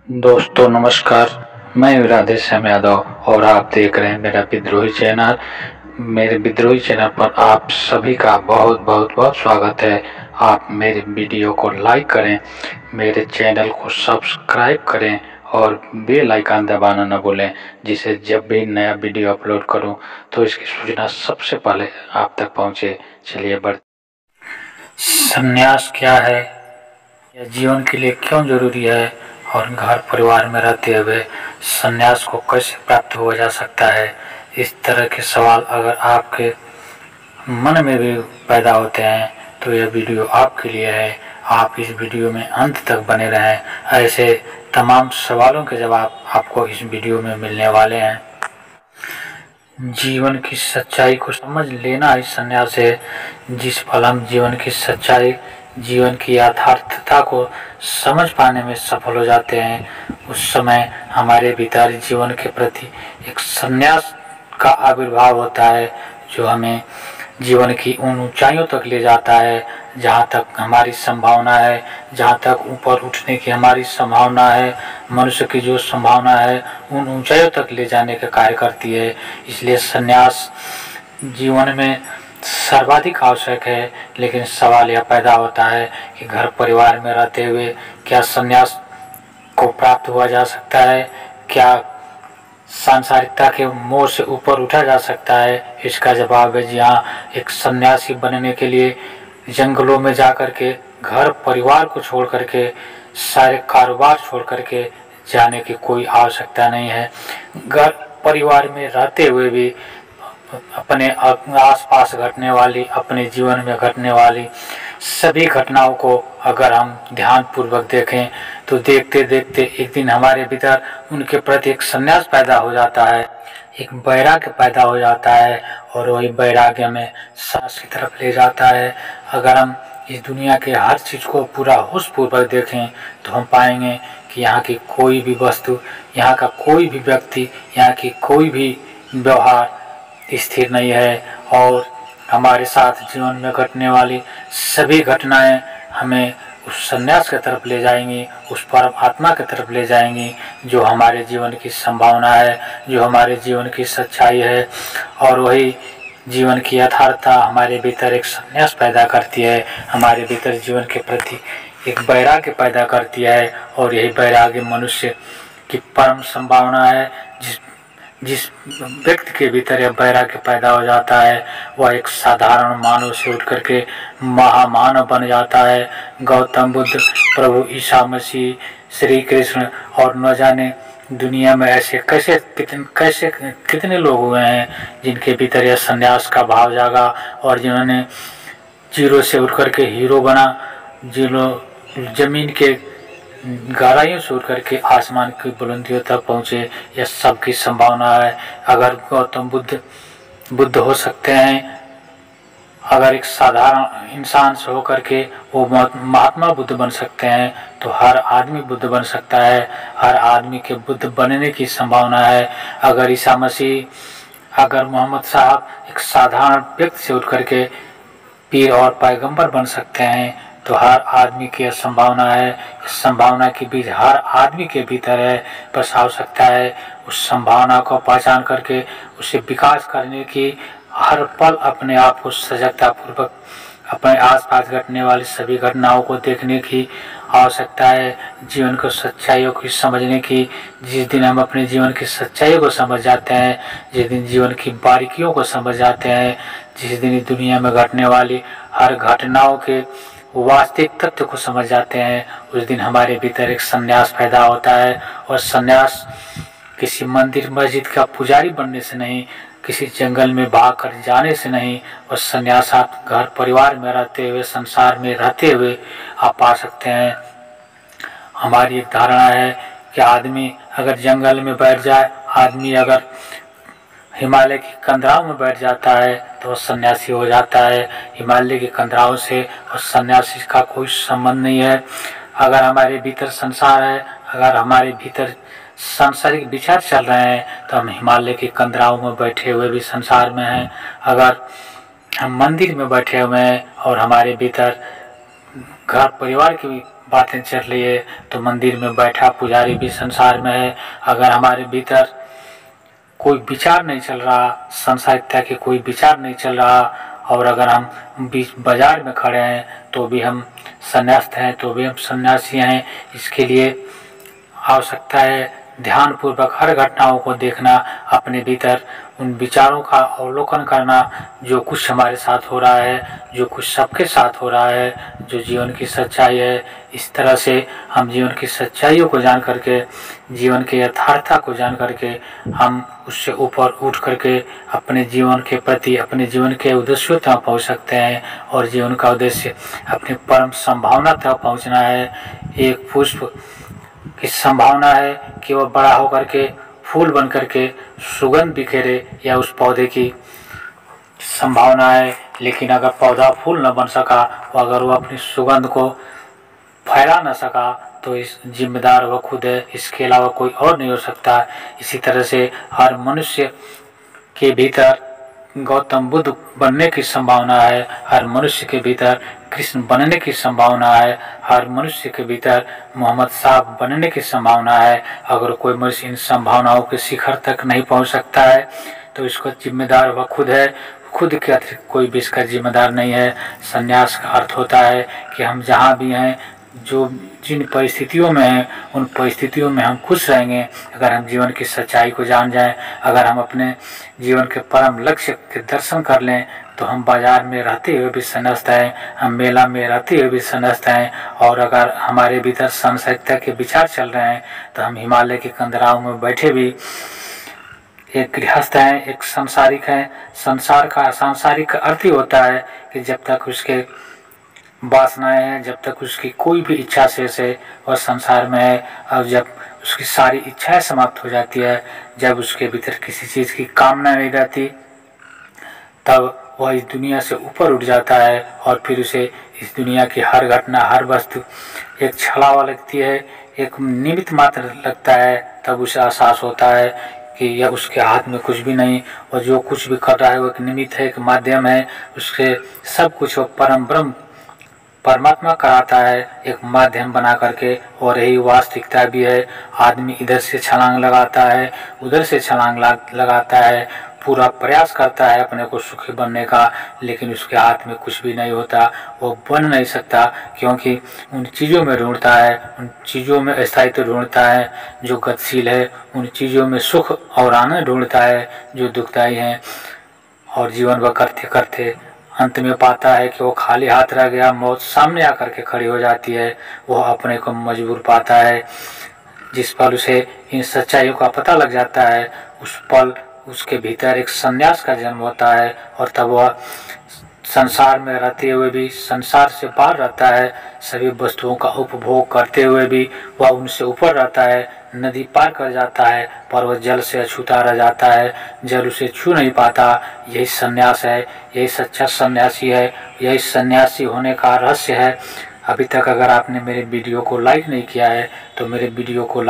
दोस्तों नमस्कार। मैं राधेश्याम यादव और आप देख रहे हैं मेरा विद्रोही चैनल। मेरे विद्रोही चैनल पर आप सभी का बहुत बहुत बहुत स्वागत है। आप मेरे वीडियो को लाइक करें, मेरे चैनल को सब्सक्राइब करें और बेल आइकन दबाना न भूलें, जिससे जब भी नया वीडियो अपलोड करूं तो इसकी सूचना सबसे पहले आप तक पहुंचे। चलिए संन्यास क्या है, यह जीवन के लिए क्यों जरूरी है और घर परिवार में रहते हुए संन्यास को कैसे प्राप्त हुआ जा सकता है, इस तरह के सवाल अगर आपके मन में भी पैदा होते हैं तो यह वीडियो आपके लिए है। आप इस वीडियो में अंत तक बने रहें, ऐसे तमाम सवालों के जवाब आपको इस वीडियो में मिलने वाले हैं। जीवन की सच्चाई को समझ लेना ही संन्यास है। जिस पल हम जीवन की सच्चाई, जीवन की यथार्थता को समझ पाने में सफल हो जाते हैं, उस समय हमारे भीतर जीवन के प्रति एक संन्यास का आविर्भाव होता है, जो हमें जीवन की उन ऊंचाइयों तक ले जाता है जहाँ तक हमारी संभावना है, जहाँ तक ऊपर उठने की हमारी संभावना है। मनुष्य की जो संभावना है उन ऊंचाइयों तक ले जाने का कार्य करती है। इसलिए संन्यास जीवन में सर्वाधिक आवश्यक है। लेकिन सवाल यह पैदा होता है कि घर परिवार में रहते हुए क्या संन्यास को प्राप्त हुआ जा सकता है? क्या सांसारिकता के मोह से ऊपर उठा जा सकता है? इसका जवाब है जी हाँ। एक सन्यासी बनने के लिए जंगलों में जा कर के, घर परिवार को छोड़ करके, सारे कारोबार छोड़ करके जाने की कोई आवश्यकता नहीं है। घर परिवार में रहते हुए भी अपने आसपास घटने वाली, अपने जीवन में घटने वाली सभी घटनाओं को अगर हम ध्यान पूर्वक देखें तो देखते देखते एक दिन हमारे भीतर उनके प्रति एक संन्यास पैदा हो जाता है, एक वैराग्य पैदा हो जाता है, और वही वैराग्य हमें सांस की तरफ ले जाता है। अगर हम इस दुनिया के हर चीज़ को पूरा होश पूर्वक देखें तो हम पाएंगे कि यहाँ की कोई भी वस्तु, यहाँ का कोई भी व्यक्ति, यहाँ की कोई भी व्यवहार स्थिर नहीं है, और हमारे साथ जीवन में घटने वाली सभी घटनाएं हमें उस संन्यास की तरफ ले जाएंगी, उस परम आत्मा की तरफ ले जाएंगी, जो हमारे जीवन की संभावना है, जो हमारे जीवन की सच्चाई है। और वही जीवन की यथार्थता हमारे भीतर एक संन्यास पैदा करती है, हमारे भीतर जीवन के प्रति एक वैराग्य पैदा करती है। और यही वैराग्य मनुष्य की परम संभावना है। जिस व्यक्ति के भीतर यह वैराग्य पैदा हो जाता है, वह एक साधारण मानव से उठ करके महामानव बन जाता है। गौतम बुद्ध, प्रभु ईसा मसीह, श्री कृष्ण और न जाने दुनिया में ऐसे कितने लोग हुए हैं जिनके भीतर यह संन्यास का भाव जागा, और जिन्होंने जीरो से उठ करके हीरो बना, जिन्होंने जमीन के गहराइयों से उठ करके आसमान की बुलंदियों तक पहुँचे। यह सबकी संभावना है। अगर गौतम बुद्ध हो सकते हैं, अगर एक साधारण इंसान से होकर के वो महात्मा बुद्ध बन सकते हैं, तो हर आदमी बुद्ध बन सकता है। हर आदमी के बुद्ध बनने की संभावना है। अगर ईसा मसीह, अगर मोहम्मद साहब एक साधारण व्यक्ति से उठ करके पीर और पैगंबर बन सकते हैं, तो हर आदमी की यह संभावना है। इस संभावना के बीच हर आदमी के भीतर है, बस आवश्यकता है उस संभावना को पहचान करके उसे विकास करने की, हर पल अपने आप को सजगता पूर्वक अपने आसपास घटने वाली सभी घटनाओं को देखने की आवश्यकता है। जीवन को सच्चाइयों की समझने की। जिस दिन हम अपने जीवन की सच्चाइयों को समझ जाते हैं, जिस दिन जीवन की बारीकियों को समझ जाते हैं, जिस दिन दुनिया में घटने वाली हर घटनाओं के वास्तविक तथ्य को समझ जाते हैं, उस दिन हमारे भीतर एक संन्यास पैदा होता है। और संन्यास किसी मंदिर मस्जिद का पुजारी बनने से नहीं, किसी जंगल में भाग कर जाने से नहीं, और संन्यास आप घर परिवार में रहते हुए, संसार में रहते हुए आप पा सकते हैं। हमारी एक धारणा है कि आदमी अगर जंगल में बैठ जाए, आदमी अगर हिमालय की कंदराओं में बैठ जाता है तो सन्यासी हो जाता है। हिमालय की कंदराओं से और सन्यासी का कोई संबंध नहीं है। अगर हमारे भीतर संसार है, अगर हमारे भीतर सांसारिक विचार चल रहे हैं, तो हम हिमालय की कंदराओं में बैठे हुए भी संसार में हैं। अगर हम मंदिर में बैठे हुए हैं और हमारे भीतर घर परिवार की बातें चल रही है तो मंदिर में बैठा पुजारी भी संसार में है। अगर हमारे भीतर कोई विचार नहीं चल रहा, संसारिकता के कोई विचार नहीं चल रहा, और अगर हम बीच बाजार में खड़े हैं तो भी हम संन्यास्त हैं, तो भी हम सन्यासी हैं। इसके लिए आवश्यकता है ध्यानपूर्वक हर घटनाओं को देखना, अपने भीतर उन विचारों का अवलोकन करना, जो कुछ हमारे साथ हो रहा है, जो कुछ सबके साथ हो रहा है, जो जीवन की सच्चाई है। इस तरह से हम जीवन की सच्चाइयों को जान करके, जीवन के यथार्थता को जान करके, हम उससे ऊपर उठ करके अपने जीवन के प्रति, अपने जीवन के उद्देश्यों तक पहुँच सकते हैं। और जीवन का उद्देश्य अपनी परम संभावना तक पहुँचना है। एक पुष्प की संभावना है कि वह बड़ा होकर के फूल बन करके सुगंध बिखेरे, या उस पौधे की संभावना है। लेकिन अगर पौधा फूल न बन सका, अगर वो अपनी सुगंध को फैला न सका, तो इस जिम्मेदार वह खुद है, इसके अलावा कोई और नहीं हो सकता। इसी तरह से हर मनुष्य के भीतर गौतम बुद्ध बनने की संभावना है, हर मनुष्य के भीतर कृष्ण बनने की संभावना है, हर मनुष्य के भीतर मोहम्मद साहब बनने की संभावना है। अगर कोई मनुष्य इन संभावनाओं के शिखर तक नहीं पहुंच सकता है तो इसका जिम्मेदार वह खुद है, खुद के अतिरिक्त कोई भी इसका जिम्मेदार नहीं है। संन्यास का अर्थ होता है कि हम जहाँ भी हैं, जो जिन परिस्थितियों में हैं, उन परिस्थितियों में हम खुश रहेंगे अगर हम जीवन की सच्चाई को जान जाएं। अगर हम अपने जीवन के परम लक्ष्य के दर्शन कर लें तो हम बाजार में रहते हुए भी संन्यास्त हैं, हम मेला में रहते हुए भी संन्यास्त हैं। और अगर हमारे भीतर संसारिकता के विचार चल रहे हैं तो हम हिमालय के कंदराओं में बैठे भी एक गृहस्थ हैं, एक संसारिक हैं। सांसारिक अर्थ ही होता है कि जब तक उसके वासनाएं हैं, जब तक उसकी कोई भी इच्छा शेष है, वह संसार में है। और जब उसकी सारी इच्छाएं समाप्त हो जाती है, जब उसके भीतर किसी चीज़ की कामना नहीं रहती, तब वह इस दुनिया से ऊपर उठ जाता है। और फिर उसे इस दुनिया की हर घटना, हर वस्तु एक छलावा लगती है, एक निमित्त मात्र लगता है। तब उसे एहसास होता है कि यह उसके हाथ में कुछ भी नहीं, और जो कुछ भी कर रहा है वो एक निमित्त है, एक माध्यम है। उसके सब कुछ वो परम ब्रह्म परमात्मा कराता है, एक माध्यम बना करके। और यही वास्तविकता भी है। आदमी इधर से छलांग लगाता है, उधर से छलांग लगाता है, पूरा प्रयास करता है अपने को सुखी बनने का, लेकिन उसके हाथ में कुछ भी नहीं होता, वो बन नहीं सकता। क्योंकि उन चीज़ों में ढूंढता है, उन चीज़ों में स्थायित्व ढूंढता है जो गतिशील है, उन चीज़ों में सुख और आनंद ढूंढता है जो दुखदायी हैं। और जीवन वह करते करते अंत में पाता है कि वो खाली हाथ रह गया, मौत सामने आकर के खड़ी हो जाती है। वह अपने को मजबूर पाता है। जिस पल उसे इन सच्चाइयों का पता लग जाता है, उस पल उसके भीतर एक संन्यास का जन्म होता है। और तब वह संसार में रहते हुए भी संसार से पार रहता है, सभी वस्तुओं का उपभोग करते हुए भी वह उनसे ऊपर रहता है। नदी पार कर जाता है पर वह जल से अछूता रह जाता है, जल उसे छू नहीं पाता। यही सन्यास है, यही सच्चा सन्यासी है, यही सन्यासी होने का रहस्य है। अभी तक अगर आपने मेरे वीडियो को लाइक नहीं किया है तो मेरे वीडियो को